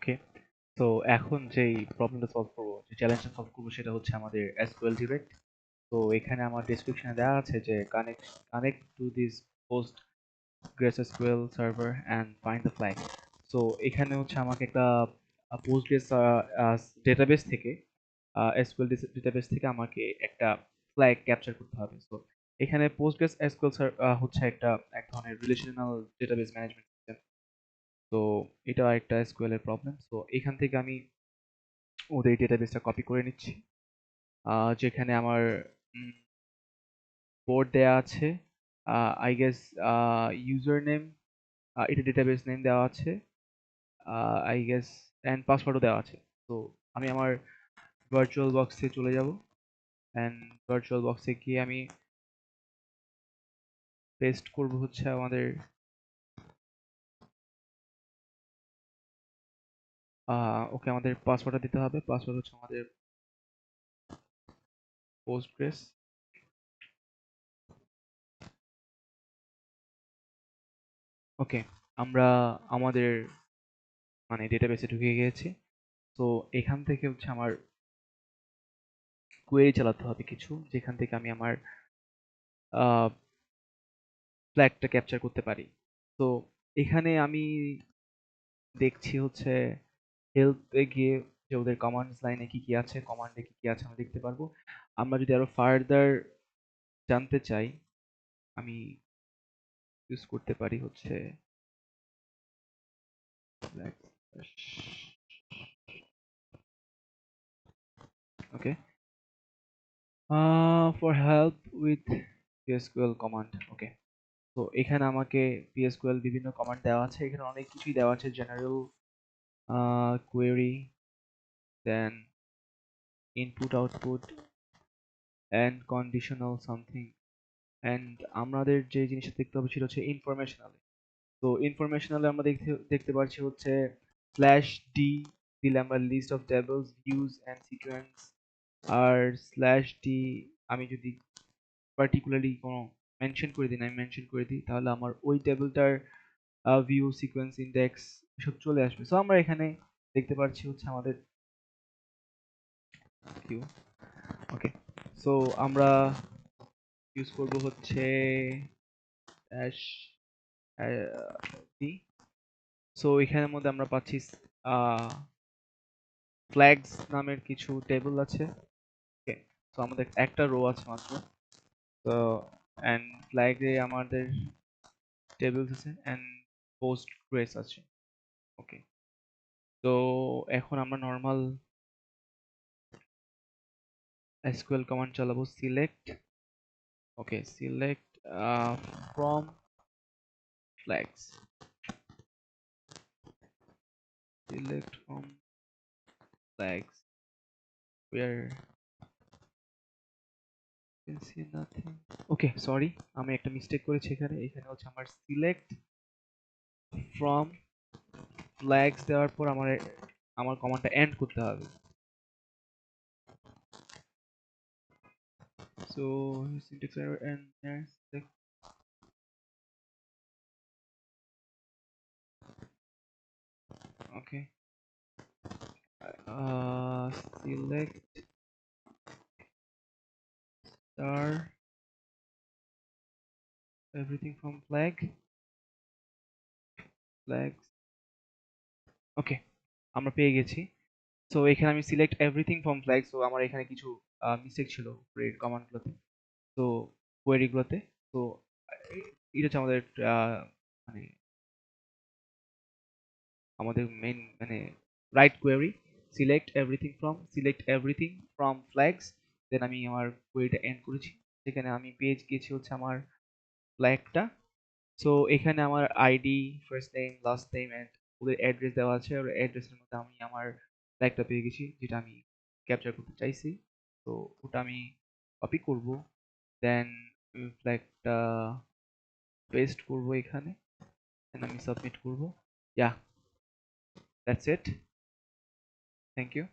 ওকে, তো এখন যেই প্রবলেমটা সলভ করবো, যে চ্যালেঞ্জটা সলভ করবো, সেটা হচ্ছে আমাদের এসকিউএল ডিরেক্ট। তো এখানে আমার ডেসক্রিপশনে দেওয়া আছে যে connect to this post grace SQL server and find the flag. তো এখানে হচ্ছে আমাকে একটা পোস্টগ্রেস ডেটাবেস থেকে এসকিউএল ডেটাবেস থেকে আমাকে একটা ফ্ল্যাগ ক্যাপচার করতে হবে। তো এখানে পোস্টগ্রেস এসকিউএল হচ্ছে এক ধরনের রিলেশনাল ডেটাবেস ম্যানেজমেন্ট সিস্টেম। তো এটা একটা এসকিউএল এর প্রবলেম। তো এখান থেকে আমি ওদের ডেটাবেসটা কপি করে নিচ্ছি, যেখানে আমার পোর্ট দেয়া আছে, আই গেস ইউজার নেম, এটা ডেটাবেস নেম দেওয়া আছে, আই গেস, অ্যান্ড পাসওয়ার্ডও দেওয়া আছে। তো আমি আমার ভার্চুয়াল বক্সে চলে যাব, অ্যান্ড ভার্চুয়াল বক্সে গিয়ে আমি পেস্ট করব হচ্ছে আমাদের ওকে, আমাদের পাসওয়ার্ডটা দিতে হবে। পাসওয়ার্ড হচ্ছে আমাদের পোস্টগ্রেস। ওকে, আমরা আমাদের ডেটাবেসে ঢুকে গিয়েছি। তো এখান থেকে হচ্ছে আমার কোয়েরি চালাতে হবে কিছু, যেখান থেকে আমি আমার ফ্ল্যাগটা ক্যাপচার করতে পারি। তো এখানে আমি দেখছি হচ্ছে হেল্পে গিয়ে যে ওদের কমান্ডস লাইনে কি কি আছে, কমান্ডে কি কি আছে আমরা দেখতে পারবো। আমরা যদি আরো ফার্দার জানতে চাই, আমি ইউজ করতে পারি হচ্ছে ওকে, ফর হেল্প উইথ পিএসকিউএল কমান্ড। ওকে, তো এখানে আমাকে পিএসকিউএল বিভিন্ন কমান্ড দেওয়া আছে। এখানে অনেক কিছুই দেওয়া আছে, general query, then input output, and conditional something, and আমাদের যে জিনিসটা দেখতে হবে সেটা হচ্ছে ইনফরমেশনাল। তো ইনফরমেশনালে আমরা দেখতে পাচ্ছি হচ্ছে স্ল্যাশ ডি দিলে আমরা list of tables views and sequence. আর স্ল্যাশ ডি আমি যদি পার্টিকুলারলি কোনো মেনশন করে দিই, আমি মেনশন করে দিই, তাহলে আমার ওই টেবিলটার ভিউ সিকোয়েন্স ইন্ডেক্স সব চলে আসবে। সো আমরা এখানে দেখতে পাচ্ছি হচ্ছে আমাদের ভিউ। ওকে, সো আমরা ইউজ করব হচ্ছে ড্যাশ ডি। সো এখানের মধ্যে আমরা পাচ্ছি ফ্ল্যাগস নামের কিছু টেবিল আছে। ওকে, তো আমাদের একটা রো আছে মাত্র। তো এন্ড ফ্ল্যাগে আমাদের টেবিলস আছে, এন্ড পোস্ট গ্রেস আছে। ওকে, তো এখন আমরা নর্মাল এসকিউএল কমান্ড চালাবো, select. Okay, select from flags, select from flags where can see nothing. Okay, sorry, আমি একটা মিস্টেক করেছি এখানে। এখানে হচ্ছে আমার সিলেক্ট ফ্রম ফ্ল্যাগস দেওয়ার পর আমার আমার কমান্ডটা এন্ড করতে হবে। So syntax error and select. Okay, uh, select star everything from flags. ওকে, আমরা পেয়ে গেছি। সো এখানে আমি select everything from flag. So আমার এখানে কিছু মিস্টেক ছিল কমান্ডগুলোতে, তো কোয়েরিগুলোতে। তো এটা হচ্ছে আমাদের মানে আমাদের main right query, select everything from flags. Then আমি আমার কোয়েরিটা এন্ড করেছি, সেখানে আমি পেজ গেছি হচ্ছে আমার ফ্ল্যাগটা। সো এখানে আমার ID, first name, last name and ওদের অ্যাড্রেস দেওয়া আছে। আর অ্যাড্রেসের মধ্যে আমি আমার ফ্ল্যাগটা পেয়ে গেছি, যেটা আমি ক্যাপচার করতে চাইছি। তো ওটা আমি কপি করব, দেন ফ্ল্যাগটা পেস্ট করব এখানে, দেন আমি সাবমিট করব। Yeah, that's it. Thank you.